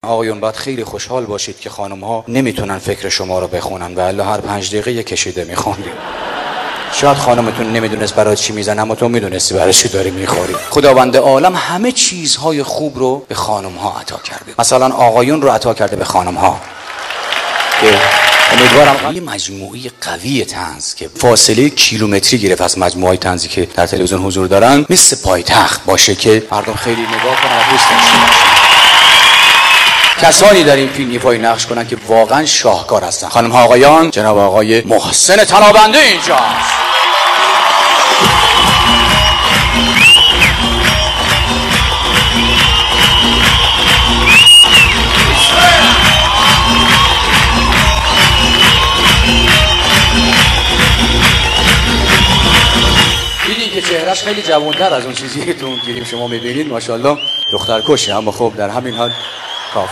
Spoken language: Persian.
آقایون باید خیلی خوشحال باشید که خانم ها نمیتونن فکر شما رو بخونن و الا هر 5 دقیقه یک کشیده میخوندی. شاید خانمتون نمیدونست برای چی میزنه اما تو میدونستی برای چی داری میخوری. خداوند عالم همه چیزهای خوب رو به خانم ها عطا کرده. مثلا آقایون رو عطا کرده به خانم ها. امیدوارم یه مجموعه قوی طنز که فاصله کیلومتری گرفت از مجموعه طنزی که در تلویزیون حضور دارن مثل پایتخت باشه که مردم خیلی نگاه کنن و دوست داشته باشن. کسانی در این فیلم ایفای نقش کنن که واقعا شاهکار هستن. خانم ها آقایان، جناب آقای محسن تنابنده اینجاست. دیدین که چهرهش خیلی جوان‌تر از اون چیزی که تو اون فیلم شما می‌بینید. ماشاءالله دخترکشه، اما خب در همین حال کافی.